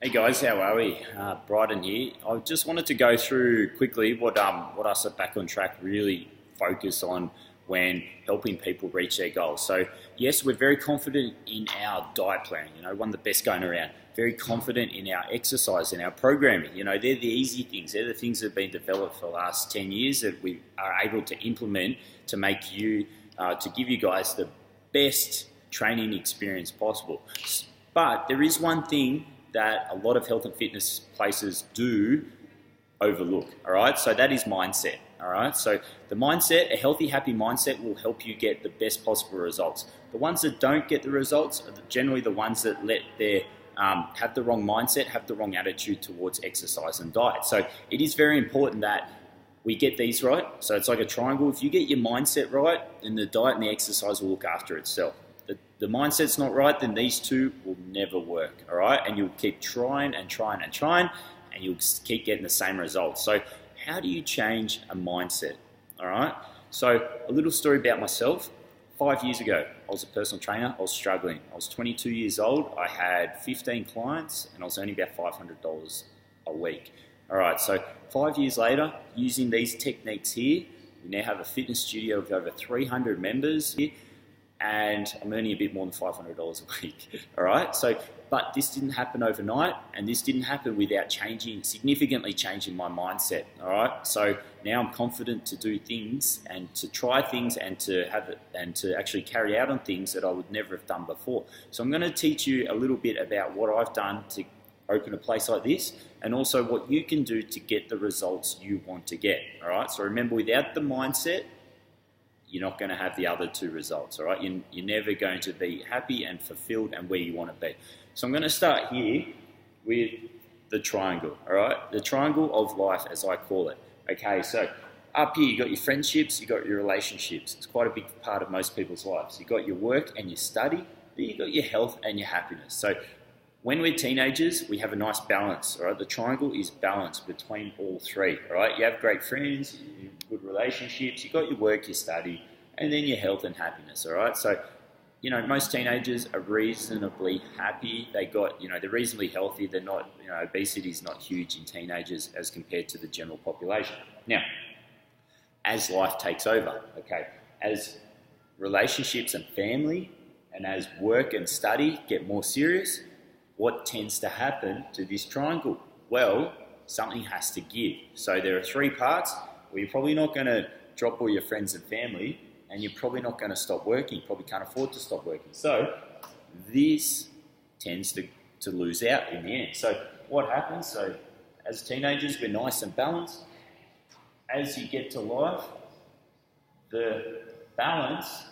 Hey guys, how are we? Bryden here. I just wanted to go through quickly what us at Back on Track really focus on when helping people reach their goals. So yes, we're very confident in our diet plan, one of the best going around. Very confident in our exercise and our programming. They're the easy things. They're the things that have been developed for the last 10 years that we are able to implement to make you, to give you guys the best training experience possible. But there is one thing that a lot of health and fitness places do overlook, all right? So that is mindset, all right? So the mindset, a healthy, happy mindset will help you get the best possible results. The ones that don't get the results are generally the ones that have the wrong mindset, have the wrong attitude towards exercise and diet. So it is very important that we get these right. So it's like a triangle. If you get your mindset right, then the diet and the exercise will look after itself. The mindset's not right, then these two will never work, all right? And you'll keep trying and trying and trying, and you'll keep getting the same results. So how do you change a mindset, all right? So a little story about myself. 5 years ago, I was a personal trainer. I was struggling. I was 22 years old. I had 15 clients, and I was earning about $500 a week. All right, so 5 years later, using these techniques here, we now have a fitness studio with over 300 members here, and I'm earning a bit more than $500 a week, all right? So, but this didn't happen overnight, and this didn't happen without significantly changing my mindset, all right? So now I'm confident to do things and to try things and to actually carry out on things that I would never have done before. So I'm gonna teach you a little bit about what I've done to open a place like this, and also what you can do to get the results you want to get, all right? So remember, without the mindset, you're not going to have the other two results, all right? You're never going to be happy and fulfilled and where you want to be. So I'm going to start here with the triangle, all right? The triangle of life, as I call it. Okay, so up here, you've got your friendships, you've got your relationships. It's quite a big part of most people's lives. You've got your work and your study, then you've got your health and your happiness. So when we're teenagers, we have a nice balance, all right? The triangle is balanced between all three, all right? You have great friends, good relationships, you've got your work, your study, and then your health and happiness, all right? So, most teenagers are reasonably happy. They're reasonably healthy. They're not, obesity is not huge in teenagers as compared to the general population. Now, as life takes over, okay, as relationships and family and as work and study get more serious, what tends to happen to this triangle? Well, something has to give. So there are three parts where you're probably not going to drop all your friends and family, and you're probably not going to stop working. You probably can't afford to stop working. So this tends to lose out in the end. So what happens? So as teenagers, we're nice and balanced. As you get to life, the balance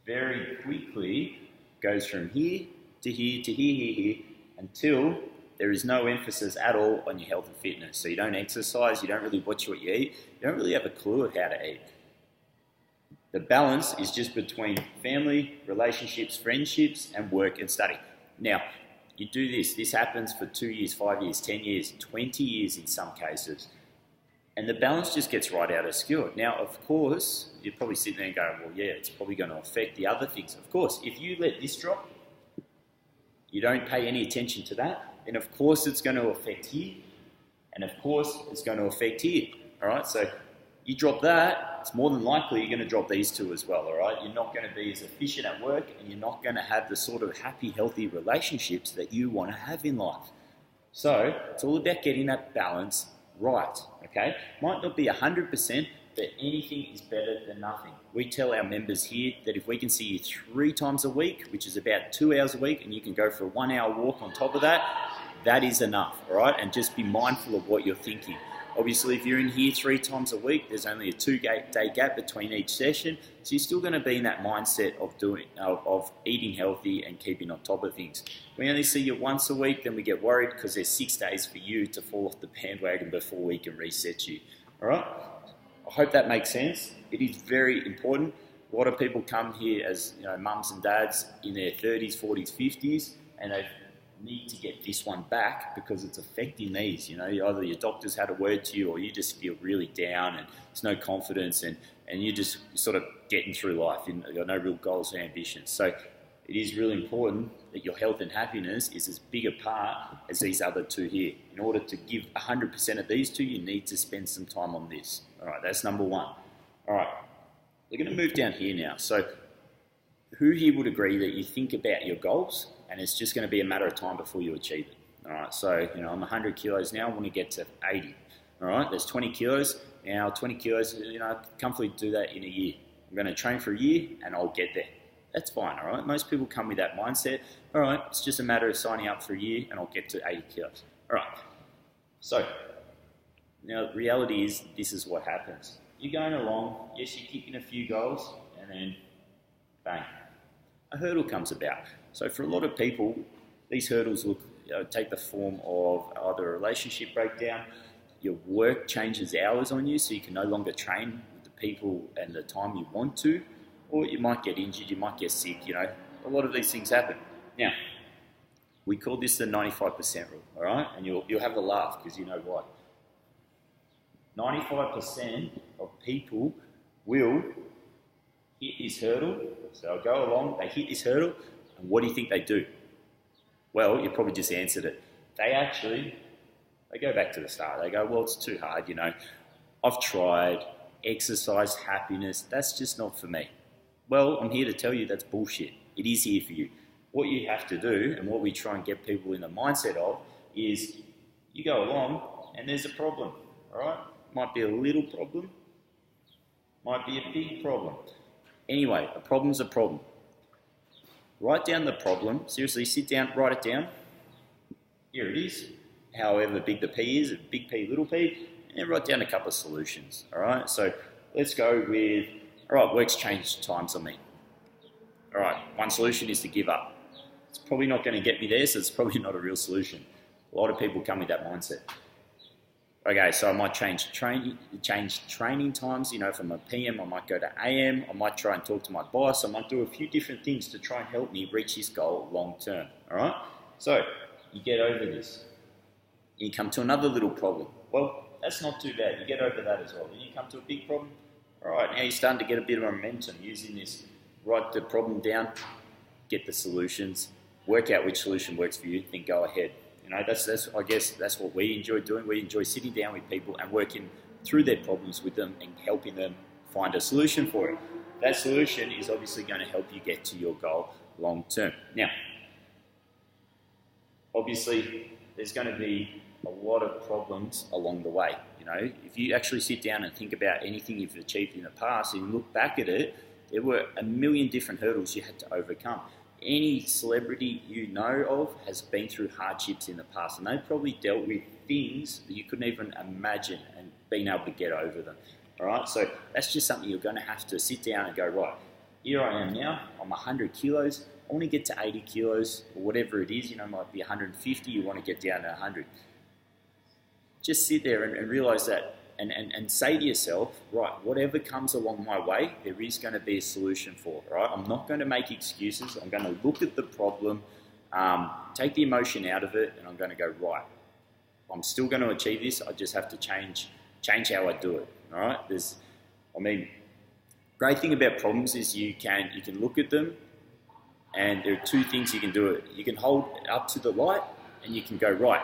very quickly goes from here to here to here, until there is no emphasis at all on your health and fitness. So you don't exercise, you don't really watch what you eat, you don't really have a clue of how to eat. The balance is just between family, relationships, friendships, and work and study. Now, you do this happens for 2 years, 5 years, 10 years, 20 years in some cases, and the balance just gets right out of skill. Now, of course, you're probably sitting there and going, well, yeah, it's probably going to affect the other things. Of course, if you let this drop, you don't pay any attention to that, then of course it's going to affect here, and of course it's going to affect here, all right? So you drop that, it's more than likely you're going to drop these two as well, all right? You're not going to be as efficient at work, and you're not going to have the sort of happy, healthy relationships that you want to have in life. So it's all about getting that balance right, okay? Might not be 100%, but anything is better than nothing. We tell our members here that if we can see you 3 times a week, which is about 2 hours a week, and you can go for a 1 hour walk on top of that, that is enough, all right? And just be mindful of what you're thinking. Obviously, if you're in here 3 times a week, there's only a 2-day gap between each session, so you're still going to be in that mindset of eating healthy and keeping on top of things. We only see you once a week, then we get worried because there's 6 days for you to fall off the bandwagon before we can reset you, all right? I hope that makes sense. It is very important. A lot of people come here as mums and dads in their 30s, 40s, 50s, and they need to get this one back because it's affecting these. Either your doctor's had a word to you, or you just feel really down and there's no confidence, and you're just sort of getting through life. You've got no real goals or ambitions. So it is really important that your health and happiness is as big a part as these other two here. In order to give 100% of these two, you need to spend some time on this. All right, that's number one. All right, we're going to move down here now. So who here would agree that you think about your goals and it's just going to be a matter of time before you achieve it? All right, so I'm 100 kilos now, I want to get to 80. All right, there's 20 kilos. Now 20 kilos, I can comfortably do that in a year. I'm going to train for a year and I'll get there. That's fine, all right? Most people come with that mindset. All right, it's just a matter of signing up for a year and I'll get to 80 kilos. All right, so now the reality is this is what happens. You're going along, yes, you're kicking a few goals, and then bang, a hurdle comes about. So for a lot of people, these hurdles take the form of either a relationship breakdown, your work changes hours on you so you can no longer train with the people and the time you want to, or you might get injured, you might get sick, a lot of these things happen. Now, we call this the 95% rule, all right? And you'll have a laugh because you know why. 95% of people will hit this hurdle, so I'll go along, they hit this hurdle, and what do you think they do? Well, you probably just answered it. They go back to the start. They go, well, it's too hard, I've tried, exercise, happiness, that's just not for me. Well, I'm here to tell you that's bullshit. It is here for you. What you have to do, and what we try and get people in the mindset of, is you go along and there's a problem, all right? Might be a little problem, might be a big problem. Anyway, a problem's a problem. Write down the problem, seriously, sit down, write it down. Here it is. However big the P is, a big P, little p, and write down a couple of solutions, all right? So let's go with, all right, work's changed times on me. All right, one solution is to give up. It's probably not going to get me there, so it's probably not a real solution. A lot of people come with that mindset. Okay, so I might change training times, from a PM, I might go to AM, I might try and talk to my boss, I might do a few different things to try and help me reach this goal long term, all right? So you get over this. You come to another little problem. Well, that's not too bad. You get over that as well. Then you come to a big problem. All right, now you're starting to get a bit of momentum using this. Write the problem down, get the solutions, work out which solution works for you, then go ahead. I guess that's what we enjoy doing. We enjoy sitting down with people and working through their problems with them and helping them find a solution for it. That solution is obviously going to help you get to your goal long term. Now, obviously, there's going to be a lot of problems along the way. If you actually sit down and think about anything you've achieved in the past and you look back at it, there were a million different hurdles you had to overcome. Any celebrity you know of has been through hardships in the past, and they've probably dealt with things that you couldn't even imagine and been able to get over them. All right, so that's just something you're going to have to sit down and go, right, here I am now, I'm 100 kilos, I want to get to 80 kilos, or whatever it is, might be 150, you want to get down to 100. Just sit there and realise that and say to yourself, right, whatever comes along my way, there is going to be a solution for it, right? I'm not going to make excuses. I'm going to look at the problem, take the emotion out of it, and I'm going to go, right, I'm still going to achieve this. I just have to change how I do it, all right? Great thing about problems is you can look at them, and there are two things you can do it. You can hold it up to the light, and you can go, right,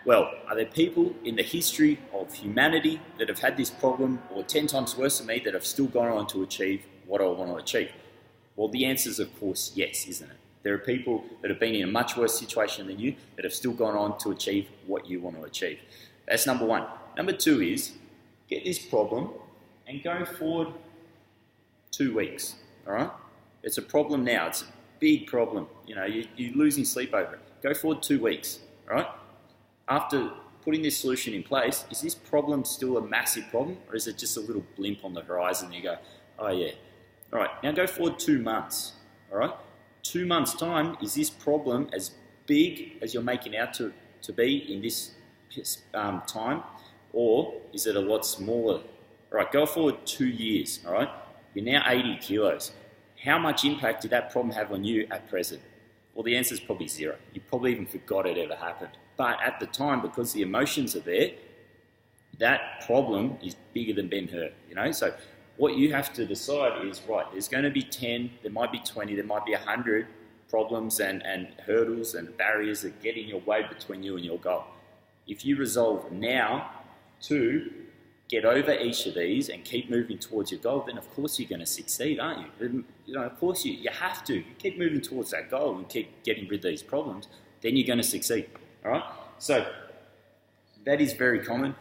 well, are there people in the history of humanity that have had this problem or 10 times worse than me that have still gone on to achieve what I want to achieve? Well, the answer is, of course, yes, isn't it? There are people that have been in a much worse situation than you that have still gone on to achieve what you want to achieve. That's number one. Number two is get this problem and go forward 2 weeks, all right? It's a problem now. It's a big problem. You're losing sleep over it. Go forward 2 weeks, all right? After putting this solution in place, is this problem still a massive problem, or is it just a little blimp on the horizon and you go, oh yeah. All right, now go forward 2 months, all right? 2 months' time, is this problem as big as you're making out to be in this time, or is it a lot smaller? All right, go forward 2 years, all right? You're now 80 kilos. How much impact did that problem have on you at present? Well, the answer is probably zero. You probably even forgot it ever happened. But at the time, because the emotions are there, that problem is bigger than Ben Hur, So what you have to decide is, right, there's going to be 10, there might be 20, there might be 100 problems and hurdles and barriers that get in your way between you and your goal. If you resolve now to get over each of these and keep moving towards your goal, then of course you're going to succeed, aren't you? You know, of course you have to. You keep moving towards that goal and keep getting rid of these problems, then you're going to succeed, all right? So that is very common.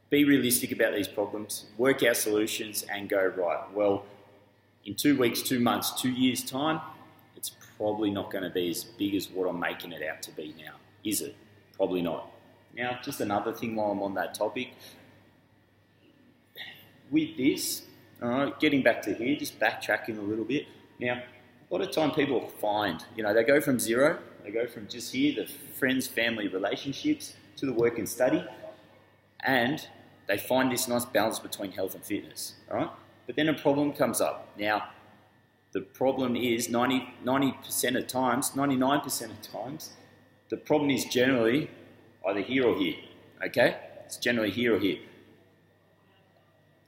Be realistic about these problems, work out solutions and go, right, well, in 2 weeks, 2 months, 2 years' time, it's probably not going to be as big as what I'm making it out to be now, is it? Probably not. Now, just another thing while I'm on that topic, with this, all right, getting back to here, just backtracking a little bit. Now, a lot of time people find, you know, they go from zero, they go from just here, the friends, family, relationships, to the work and study, and they find this nice balance between health and fitness, all right? But then a problem comes up. Now, the problem is 90% of times, 99% of times, the problem is generally either here or here, okay? It's generally here or here.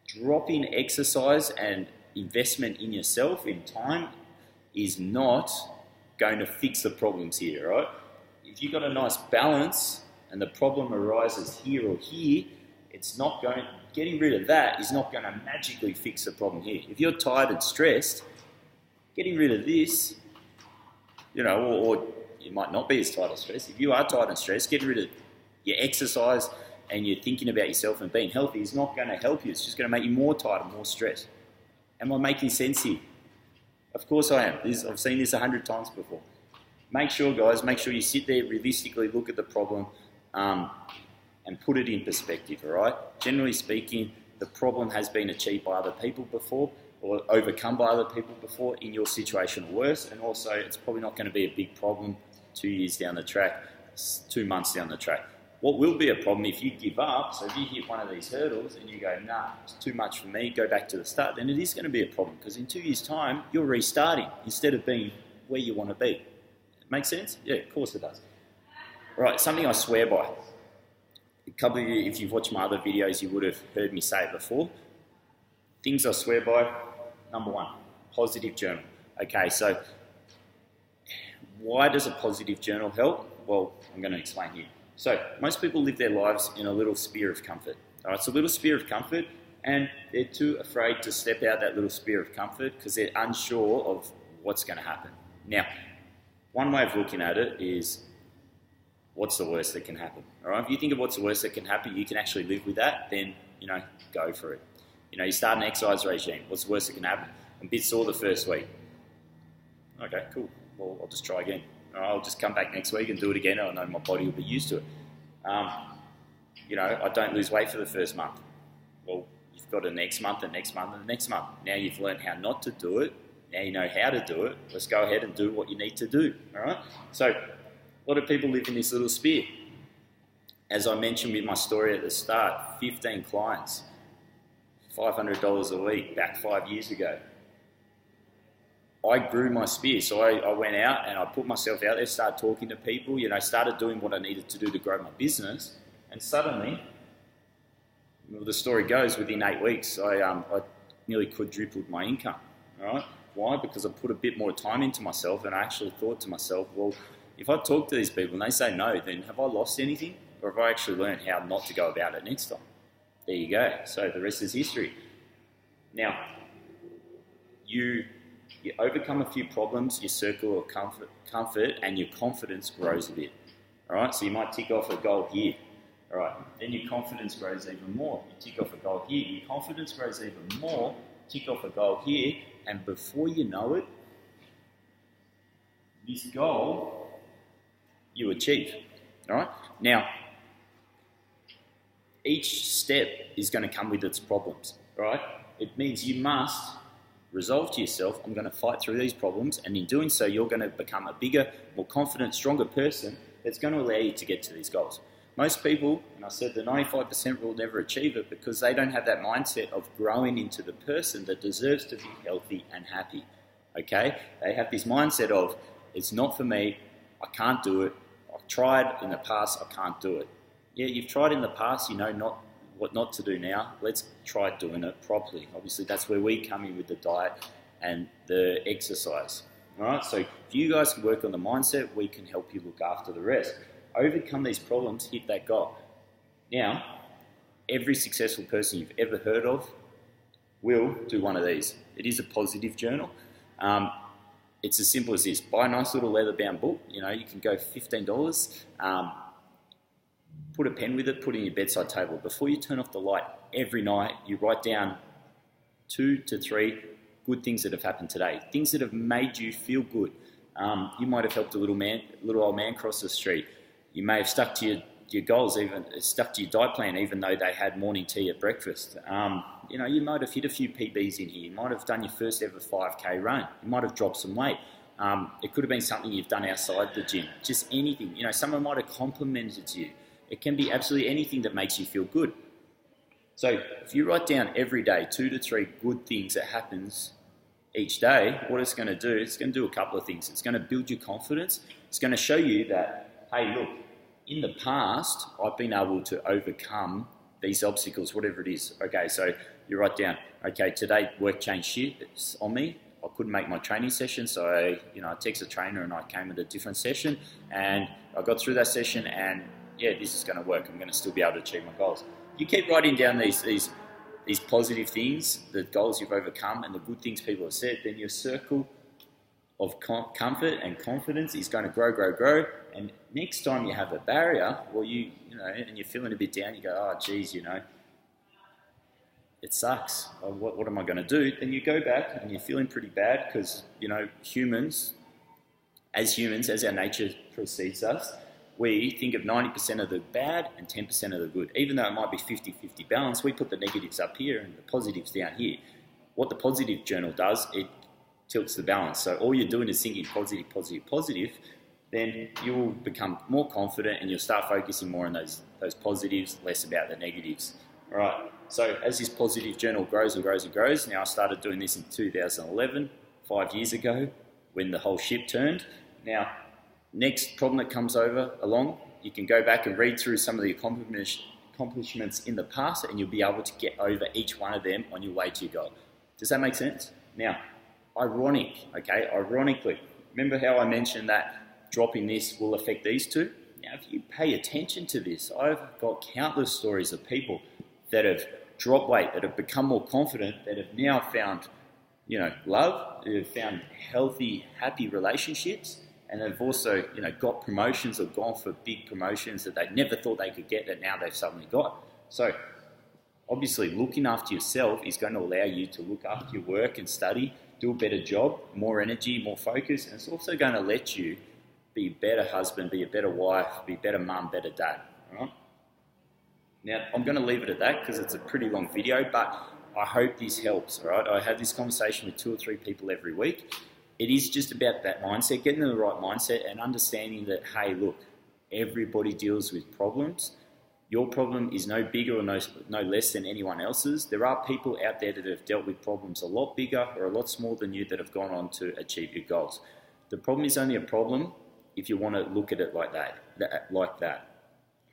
Dropping exercise and investment in yourself, in time, is not going to fix the problems here, right? If you've got a nice balance and the problem arises here or here, it's not going, getting rid of that is not going to magically fix the problem here. If you're tired and stressed, getting rid of this, you know, or you might not be as tired or stressed. If you are tired and stressed, getting rid of your exercise and you're thinking about yourself and being healthy is not going to help you. It's just going to make you more tired and more stressed. Am I making sense here? Of course I am. I've seen this 100 times before. Make sure, guys, make sure you sit there, realistically look at the problem and put it in perspective, all right? Generally speaking, the problem has been achieved by other people before or overcome by other people before in your situation or worse, and also it's probably not going to be a big problem 2 years down the track, 2 months down the track. What will be a problem if you give up, so if you hit one of these hurdles and you go, nah, it's too much for me, go back to the start, then it is going to be a problem because in 2 years' time, you're restarting instead of being where you want to be. Make sense? Yeah, of course it does. Right, something I swear by. A couple of you, if you've watched my other videos, you would have heard me say it before. Things I swear by, number one, positive journal. Okay, so why does a positive journal help? Well, I'm going to explain here. So most people live their lives in a little sphere of comfort. All right, it's a little sphere of comfort and they're too afraid to step out that little sphere of comfort because they're unsure of what's going to happen. Now, one way of looking at it is what's the worst that can happen? All right, if you think of what's the worst that can happen, you can actually live with that, then, you know, go for it. You know, you start an exercise regime. What's the worst that can happen? I'm a bit sore the first week. Okay, cool. Well, I'll just try again. I'll just come back next week and do it again. I know my body will be used to it. You know, I don't lose weight for the first month. Well, you've got the next month, and next month, and the next month. Now you've learned how not to do it. Now you know how to do it. Let's go ahead and do what you need to do. All right? So a lot of people live in this little sphere. As I mentioned with my story at the start, 15 clients, $500 a week back 5 years ago. I grew my sphere, so I went out and I put myself out there, started talking to people, you know, started doing what I needed to do to grow my business, and suddenly, well, the story goes, within 8 weeks, I nearly quadrupled my income, all right? Why? Because I put a bit more time into myself and I actually thought to myself, well, if I talk to these people and they say no, then have I lost anything? Or have I actually learned how not to go about it next time? There you go. So the rest is history. Now, you overcome a few problems, your circle of comfort, and your confidence grows a bit. All right, so you might tick off a goal here. All right, then your confidence grows even more. You tick off a goal here, your confidence grows even more, tick off a goal here, and before you know it, this goal you achieve. All right, now, each step is going to come with its problems. All right, it means you must resolve to yourself, I'm going to fight through these problems, and in doing so, you're going to become a bigger, more confident, stronger person that's going to allow you to get to these goals. Most people, and I said the 95% will never achieve it because they don't have that mindset of growing into the person that deserves to be healthy and happy, okay? They have this mindset of, it's not for me, I can't do it, I've tried in the past, I can't do it. Yeah, you've tried in the past, you know what not to do now. Let's try doing it properly. Obviously, that's where we come in with the diet and the exercise. All right, so if you guys can work on the mindset, we can help you look after the rest. Overcome these problems, hit that goal. Now, every successful person you've ever heard of will do one of these. It is a positive journal. It's as simple as this. Buy a nice little leather-bound book. You can go $15. Put a pen with it, put it in your bedside table. Before you turn off the light every night, you write down 2 to 3 good things that have happened today. Things that have made you feel good. You might have helped a little old man cross the street. You may have stuck to your goals, even stuck to your diet plan, even though they had morning tea at breakfast. You might have hit a few PBs in here. You might have done your first ever 5K run. You might have dropped some weight. It could have been something you've done outside the gym. Just anything. Someone might have complimented you. It can be absolutely anything that makes you feel good. So if you write down every day 2 to 3 good things that happens each day, what it's going to do, it's going to do a couple of things. It's going to build your confidence. It's going to show you that, hey, look, in the past, I've been able to overcome these obstacles, whatever it is. Okay, so you write down, okay, today work changed shifts on me. I couldn't make my training session, so I texted the trainer and I came with a different session, and I got through that session, and yeah, this is going to work. I'm going to still be able to achieve my goals. You keep writing down these positive things, the goals you've overcome, and the good things people have said, then your circle of comfort and confidence is going to grow. And next time you have a barrier, well, and you're feeling a bit down, you go, oh, geez, it sucks. What am I going to do? Then you go back and you're feeling pretty bad because, humans, as our nature precedes us, we think of 90% of the bad and 10% of the good. Even though it might be 50-50 balance, we put the negatives up here and the positives down here. What the positive journal does, it tilts the balance. So all you're doing is thinking positive, then you will become more confident and you'll start focusing more on those positives, less about the negatives. All right, so as this positive journal grows and grows, now I started doing this in 2011, 5 years ago, when the whole ship turned. Now, next problem that comes along, you can go back and read through some of the accomplishments in the past, and you'll be able to get over each one of them on your way to your goal. Does that make sense? Now, ironically, remember how I mentioned that dropping this will affect these two? Now, if you pay attention to this, I've got countless stories of people that have dropped weight, that have become more confident, that have now found, love, that have found healthy, happy relationships, and they've also, got promotions or gone for big promotions that they never thought they could get that now they've suddenly got. So, obviously, looking after yourself is going to allow you to look after your work and study, do a better job, more energy, more focus, and it's also going to let you be a better husband, be a better wife, be a better mum, better dad. All right? Now, I'm going to leave it at that because it's a pretty long video, but I hope this helps. All right? I have this conversation with 2 or 3 people every week. It is just about that mindset, getting in the right mindset and understanding that, hey, look, everybody deals with problems. Your problem is no bigger or no less than anyone else's. There are people out there that have dealt with problems a lot bigger or a lot smaller than you that have gone on to achieve your goals. The problem is only a problem if you want to look at it like that,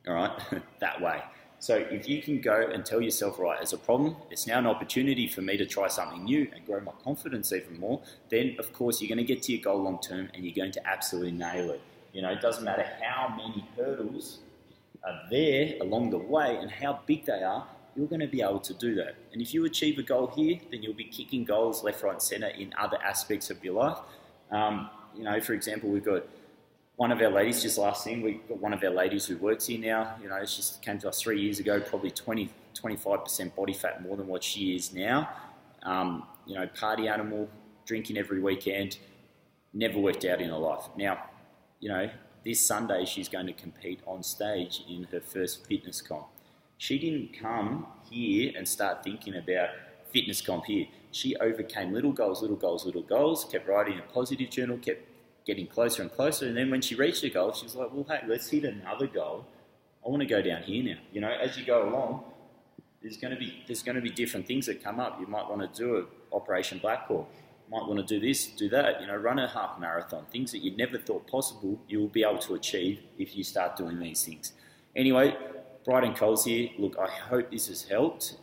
all right, that way. So if you can go and tell yourself, right, as a problem, it's now an opportunity for me to try something new and grow my confidence even more, then of course you're going to get to your goal long term and you're going to absolutely nail it. It doesn't matter how many hurdles are there along the way and how big they are, you're going to be able to do that. And if you achieve a goal here, then you'll be kicking goals left, right, and centre in other aspects of your life. For example, we've got one of our ladies, just last thing, we've got one of our ladies who works here now. She came to us 3 years ago, probably 25% body fat more than what she is now. Party animal, drinking every weekend, never worked out in her life. Now, this Sunday she's going to compete on stage in her first fitness comp. She didn't come here and start thinking about fitness comp here. She overcame little goals, kept writing a positive journal, kept getting closer and closer, and then when she reached her goal, she was like, well, hey, let's hit another goal. I want to go down here now. As you go along, there's going to be different things that come up. You might want to do an Operation Black Hawk. You might want to do this, do that. Run a half marathon. Things that you never thought possible, you will be able to achieve if you start doing these things. Anyway, Bright and Coles here. Look, I hope this has helped.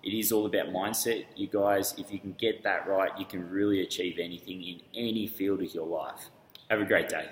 It is all about mindset. You guys, if you can get that right, you can really achieve anything in any field of your life. Have a great day.